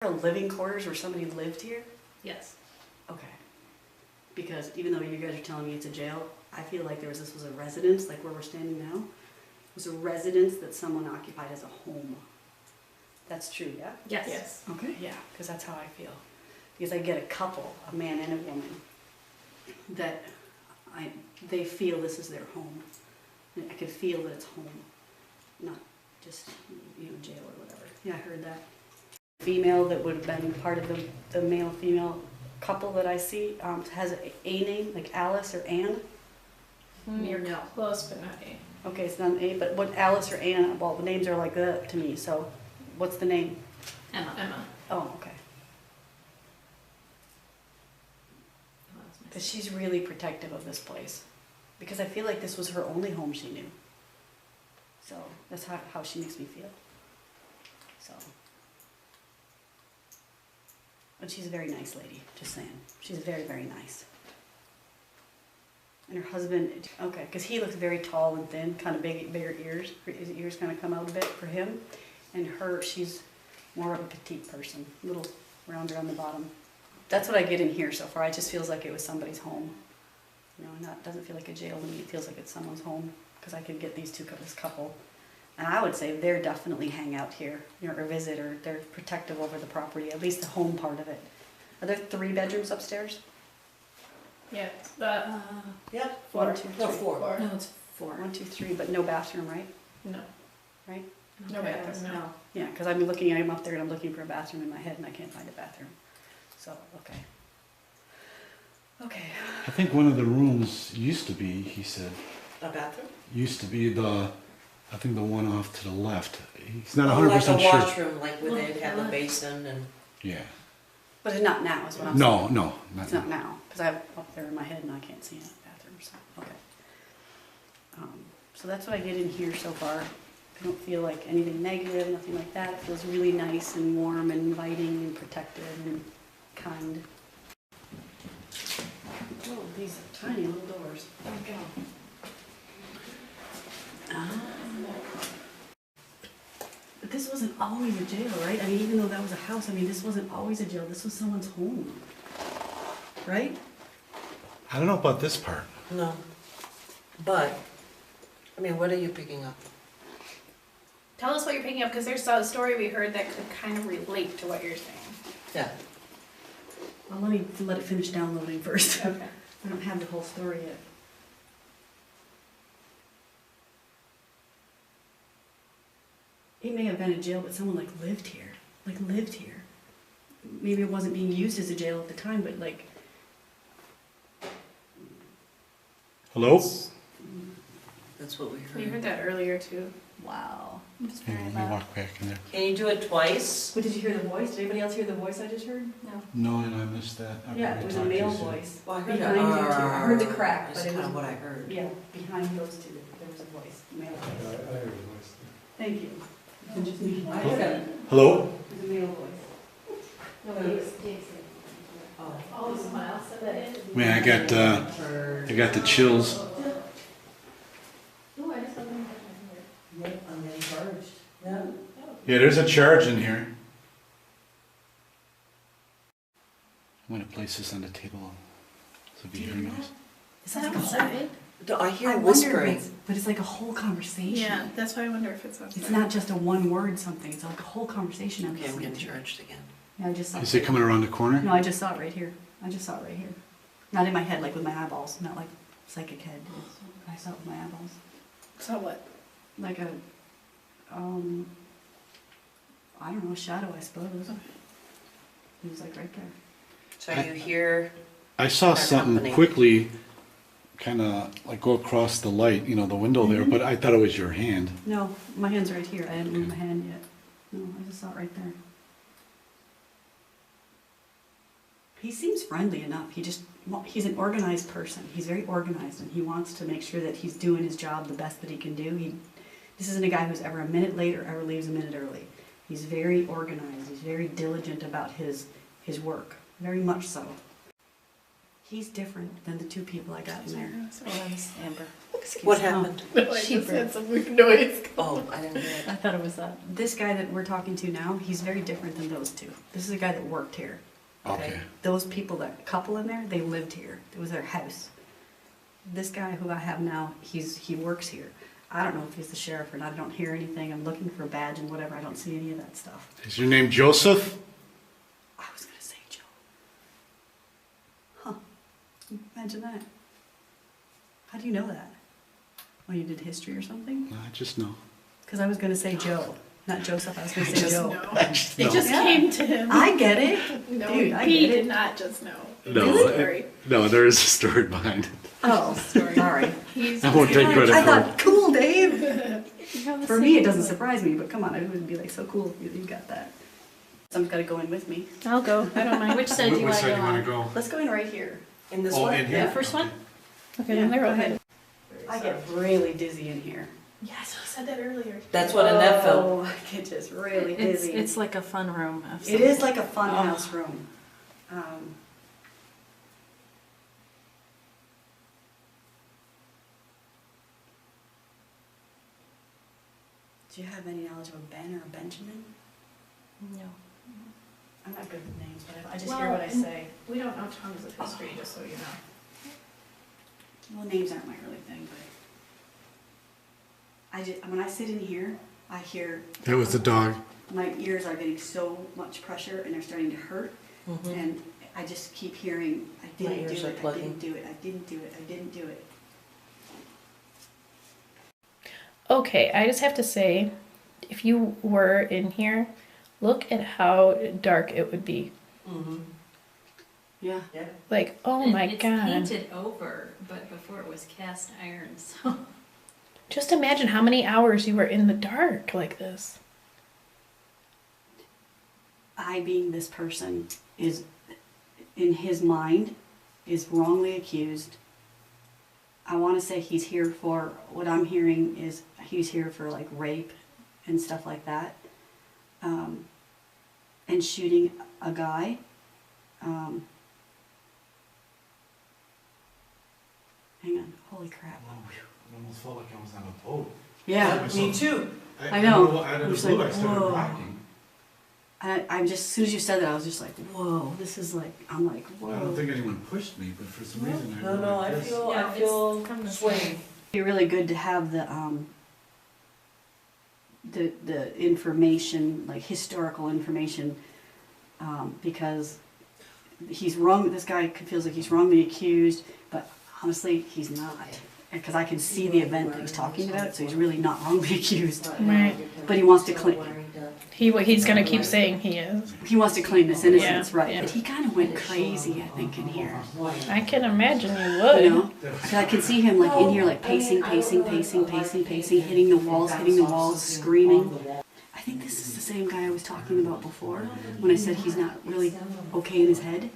Living quarters where somebody lived here? Yes. Okay. Because even though you guys are telling me it's a jail, I feel like this was a residence, like where we're standing now. It was a residence that someone occupied as a home. That's true, yeah? Yes. Yes. Okay. Yeah, because that's how I feel. Because I get a couple, a man and a woman, that they feel this is their home. I can feel that it's home, not just, jail or whatever. Yeah, I heard that. Female that would have been part of the male-female couple that I see has a name, like Alice or Ann. You're No. Close, but not A. Okay, it's not an A, but what Alice or Ann, well, the names are like that to me, so what's the name? Emma. Emma. Oh, okay. Because she's really protective of this place. Because I feel like this was her only home she knew. So that's how she makes me feel. So. But she's a very nice lady, just saying. She's very, very nice. And her husband, okay, because he looks very tall and thin, kind of bigger ears. His ears kind of come out a bit for him. And she's more of a petite person, a little rounder on the bottom. That's what I get in here so far. It just feels like it was somebody's home. It doesn't feel like a jail to me. It feels like it's someone's home because I could get this couple. And I would say they're definitely hang out here, or visit, or they're protective over the property, at least the home part of it. Are there 3 bedrooms upstairs? Yeah. Yeah. 1, 2, 3. No, 4. No, it's 4. 1, 2, 3, but no bathroom, right? No. Right? No Okay. bathroom, no. Yeah, because I'm looking at him up there and I'm looking for a bathroom in my head and I can't find a bathroom. So, okay. Okay. I think one of the rooms used to be, he said, A bathroom? used to be I think the one off to the left. He's not Like 100% a sure. washroom, like where they'd have a basin and... Yeah. But it's not now, is what I'm saying. No, It's not now, because I'm up there in my head and I can't see a bathroom, so, okay. So that's what I get in here so far. I don't feel like anything negative, nothing like that. It feels really nice and warm and inviting and protective and kind. Oh, these tiny little doors. There we go. But this wasn't always a jail, right? I mean, even though that was a house, this wasn't always a jail. This was someone's home, right? I don't know about this part. No. But, what are you picking up? Tell us what you're picking up, because there's a story we heard that could kind of relate to what you're saying. Yeah. Well, let it finish downloading first. Okay. I don't have the whole story yet. It may have been a jail, but someone lived here. Lived here. Maybe it wasn't being used as a jail at the time, but Hello? That's what we heard. We heard that earlier too. wow. Hey, let me walk back in there. Can you do it twice? What, did you hear the voice? Did anybody else hear the voice I just heard? No. No, and I missed that. I Yeah, probably it was a talked to male you soon. voice. Well, I heard Behind you too. I heard the crack, That's but it kind was of what I heard. yeah, behind those two, there was a voice, a male voice. I heard a voice. Thank you. It was just me. I heard it. Hello? It was a male voice. No, Oh, smile, said that. Man, I got the chills. Oh, I just got them. Yep, I'm getting charged. Yeah. Yeah, there's a charge in here. I'm gonna place this on the table so the hearing goes. Is that like a whole, I hear I wonder if whispering. but it's like a whole conversation. Yeah, that's why I wonder if it's outside. It's not just a one word something, it's like a whole conversation. Okay, I'm getting charged again. Yeah, I just saw Is it coming around the corner? No, I just saw it right here. I just saw it right here. Not in my head, like with my eyeballs, not like psychic head. I saw it with my eyeballs. So what? Like a, I don't know, a shadow, I suppose. It was like right there. So you hear... I saw Our something company. quickly kind of go across the light, the window there, but I thought it was your hand. No, my hand's right here. I didn't move my hand yet. No, I just saw it right there. He seems friendly enough. He's an organized person. He's very organized and he wants to make sure that he's doing his job the best that he can do. This isn't a guy who's ever a minute late or ever leaves a minute early. He's very organized. He's very diligent about his work. Very much so. He's different than the 2 people I got in there. Oh, that's Amber. What happened? No, I Sheep just are- had some weird noise. Oh, I didn't hear I it. thought it was this guy that we're talking to now, he's very different than those two. This is a guy that worked here. Okay. Those people, that couple in there, they lived here. It was their house. This guy who I have now, he works here. I don't know if he's the sheriff or not. I don't hear anything. I'm looking for a badge and whatever. I don't see any of that stuff. Is your name Joseph? I was gonna say Joe. Huh. Imagine that. How do you know that? Well, you did history or something? No, I just know. Because I was gonna say Joe, not Joseph. I was gonna say Just- Joe. No. Just It know. just Yeah. came to him. I get it. No, Dude, I he get did it. not just know. No, It's a story. no, there is a story behind it. Oh, sorry. He's I won't take credit I for it. thought, cool, Dave. For me, it doesn't surprise me, but come on, it would be like so cool if you got that. Someone's got to go in with me. I'll go. I don't mind. Which side do you want to go on? go? Let's go in right here. In this Oh, one? in here? The first one? Okay, then they're go okay. ahead. I get really dizzy in here. Yes, he said that earlier. That's what Annette felt. Oh, I get just really It's, dizzy. it's like a fun room. Of It is like a fun house room. Do you have any knowledge of a Ben or a Benjamin? No. I'm not good with names, but I just Well, hear what I and- say. We don't know tons of history, just so you know. Well, names aren't my really thing, but when I sit in here, I hear. That was the dog. My ears are getting so much pressure and they're starting to hurt, Mhm. and I just keep hearing, I My didn't ears do are it, I plugging. didn't do it, I didn't do it, I didn't do it. Okay, I just have to say, if you were in here, look at how dark it would be. Mhm. Yeah. Yeah. Like, oh my It's god. painted over, but before it was cast iron, so. Just imagine how many hours you were in the dark like this. I, being this person, is, in his mind, is wrongly accused. I want to say he's here for, what I'm hearing is he's here for like rape and stuff like that. And shooting a guy. Hang on, holy crap. I almost felt like I was on a boat. Yeah, Me too. I know. Out I'm of the just blue, like, I started whoa. rocking. I'm just, as soon as you said that, I was just like, whoa, this is like, I'm like, whoa. I don't think anyone pushed me, but for some reason I No, went no, like I this. feel, Yeah, I it's feel from the swaying. side. It'd be really good to have the information, like historical information, because he's wrong. This guy feels like he's wrongly accused, but honestly, he's not. Because I can see the event that he's talking about, so he's really not wrongly accused. Right. But he wants to claim. He's gonna keep saying he is. He wants to claim this innocence, Yeah, right? yeah. But he kind of went crazy, I think, in here. I can imagine you would. You know, 'cause I can see him like in here, like pacing, hitting the walls, screaming. I think this is the same guy I was talking about before when I said he's not really okay in his head.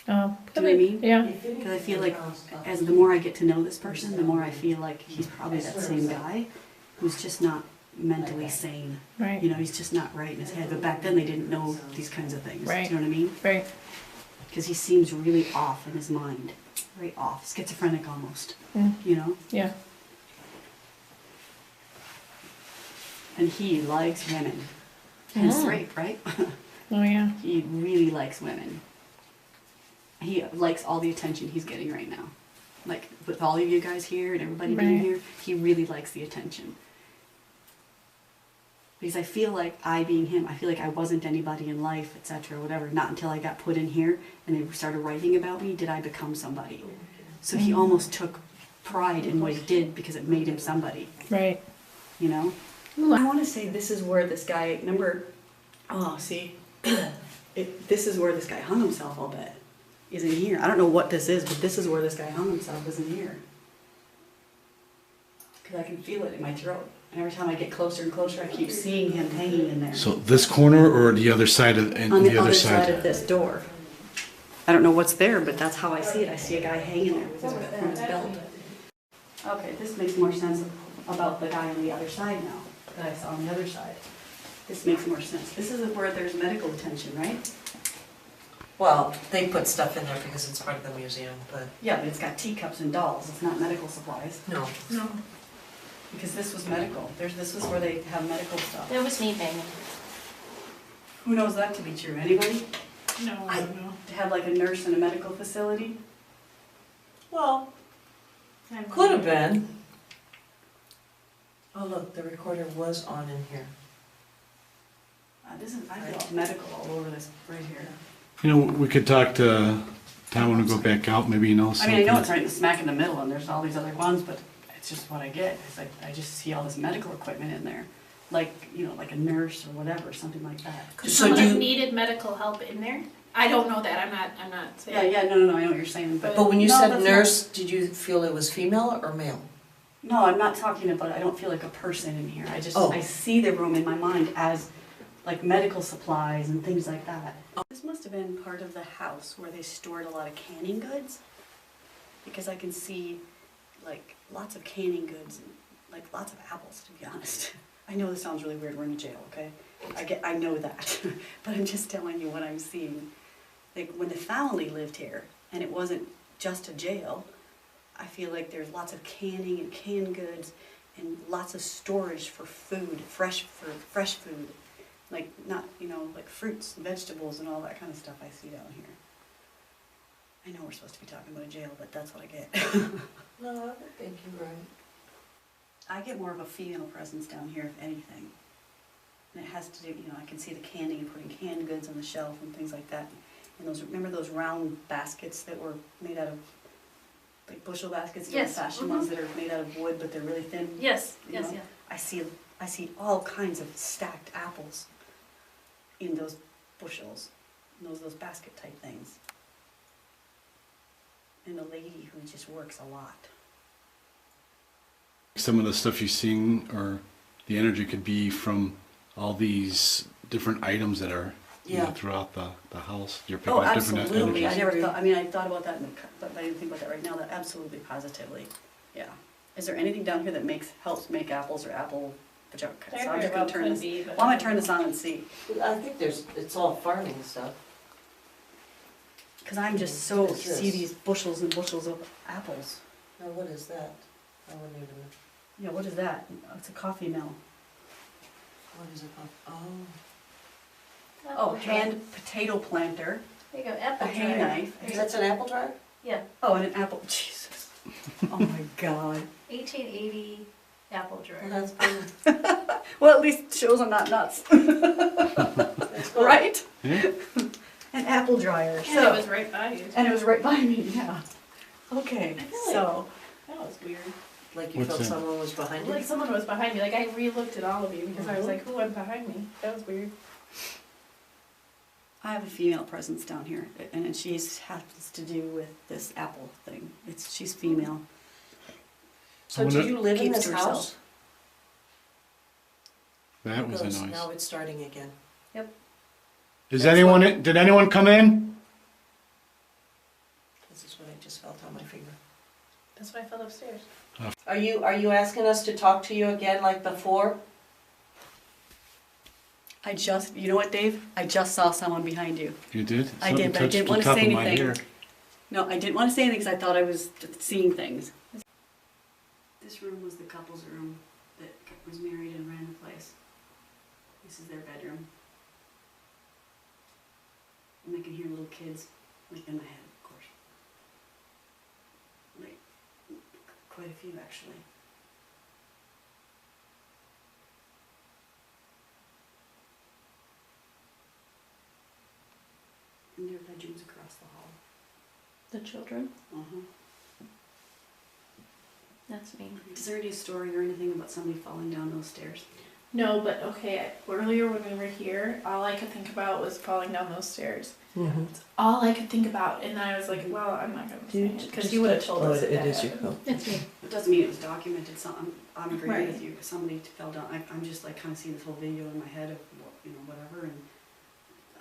Oh, Do you know what I mean? Yeah. Because I feel like as the more I get to know this person, the more I feel like he's probably that same guy who's just not mentally sane. Right. You know, he's just not right in his head. But back then they didn't know these kinds of things. Right. Do you know what I mean? Right. Because he seems really off in his mind. Very off. Schizophrenic almost. Mm. You know? Yeah. And he likes women. Hence Mm. rape, right? Oh yeah. He really likes women. He likes all the attention he's getting right now. Like with all of you guys here and everybody being Right. here, he really likes the attention. Because I feel like I being him, I feel like I wasn't anybody in life, etc., whatever. Not until I got put in here and they started writing about me did I become somebody. So he almost took pride in what he did because it made him somebody, Right. you know? I want to say this is where this guy, this is where this guy hung himself, I'll bet, is in here. I don't know what this is, but this is where this guy hung himself, is in here. Because I can feel it in my throat. And every time I get closer and closer, I keep seeing him hanging in there. So this corner or the other side of and On the the other other side side? of this door. I don't know what's there, but that's how I see it. I see a guy hanging there with his belt. Okay, this makes more sense about the guy on the other side now, that I saw on the other side. This makes more sense. This is where there's medical attention, right? Well, they put stuff in there because it's part of the museum, but Yeah, but it's got teacups and dolls, it's not medical supplies. no. No, Because this was medical, this was where they have medical stuff. that was me banging. Who knows that to be true, anybody? No, I don't know. To have like a nurse in a medical facility? Well, could have been. Oh, look, the recorder was on in here. I feel medical all over this right here. You know, we could talk to Tom when we go back out, maybe you know I something. mean, I know it's right smack in the middle and there's all these other ones, but it's just what I get. It's like, I just see all this medical equipment in there. Like, you know, like a nurse or whatever, something like that. So Someone do you, needed medical help in there? I don't know that, I'm not saying. Yeah, no, I know what you're saying, but. but when you No, said that's nurse, did you feel it was female or male? No, I'm not talking about, I don't feel like a person in here. Oh. I see the room in my mind as like medical supplies and things like that. This must have been part of the house where they stored a lot of canning goods. Because I can see like lots of canning goods and like lots of apples, to be honest. I know this sounds really weird, we're in a jail, okay? I know that, but I'm just telling you what I'm seeing. Like when the family lived here and it wasn't just a jail, I feel like there's lots of canning and canned goods and lots of storage for food, fresh food. Like not, you know, like fruits and vegetables and all that kind of stuff I see down here. I know we're supposed to be talking about a jail, but that's what I get. No, I don't think you're right. I get more of a female presence down here, if anything. And it has to do, you know, I can see the canning and putting canned goods on the shelf and things like that. And those, remember those round baskets that were made out of, like bushel baskets, the Yes, old-fashioned ones that are made out of wood, but they're really thin? Yes, You yes, know? yes. I see all kinds of stacked apples in those bushels, in those basket type things. And a lady who just works a lot. Some of the stuff you're seeing, or the energy could be from all these different items that are you know, Yeah. throughout the house. You're picking Oh, up different absolutely. energies. I never thought, I mean, I thought about that, but I didn't think about that right now, that absolutely, positively, yeah. Is there anything down here that helps make apples or apple, so I'm just gonna turn this, well, I'm gonna turn this on and see. I think it's all farming stuff. Cause I'm just so, What is this? see these bushels and bushels of apples. Now, what is that? I wouldn't even know. Yeah, what is that? It's a coffee mill. What is it called? Oh. Oh, hand potato planter, There you go, a apple hay dryer. knife. That's an apple dryer? Yeah, Oh, and an apple, Jesus. Oh my God. 1880 apple dryer. Well, that's good. Well, at least it shows I'm not nuts, That's cool. right? Yeah. An apple dryer, And so. it was right by you. And it was right by me, yeah. Okay, I feel so, That was weird. Like you What's felt that? someone was behind you? Like someone was behind me. Like I re-looked at all of you because I was like, who went behind me? That was weird. I have a female presence down here, and she happens to do with this apple thing. She's female. So I do wonder- you live in Keeps this to house? herself. That was a Goes, noise. now it's starting again. Did anyone come in? This is what I just felt on my finger. That's why I fell upstairs. Are you asking us to talk to you again like before? You know what, Dave? I just saw someone behind you. You did? I did, Something but I touched didn't the want to top say of my anything. hair. No, I didn't want to say anything because I thought I was seeing things. This room was the couple's room that was married and ran the place. This is their bedroom. And I can hear little kids, like in my head, of course. Like, quite a few actually. And their bedrooms across the hall. The children? Uh-huh. That's me. Is there any story or anything about somebody falling down those stairs? No, but okay, earlier when we were here, all I could think about was falling down those stairs. Mm-hmm. All I could think about, and then I was like, well, I'm not gonna say it, because he would have told us that that happened. It's me. It doesn't mean it was documented, so I'm agreeing Right. with you, somebody fell down, I'm just like kind of seeing this whole video in my head of, whatever, and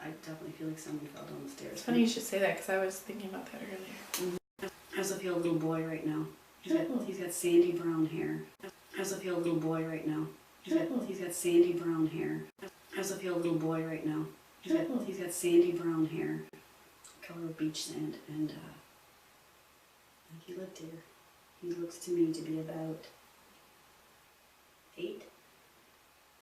I definitely feel like someone fell down the stairs. It's funny you should say that, because I was thinking about that earlier. I also feel a little boy right now. He's got sandy brown hair. I also feel a little boy right now. He's got sandy brown hair. I also feel a little boy right now. He's got sandy brown hair. color of beach sand, and he lived here. He looks to me to be about 8.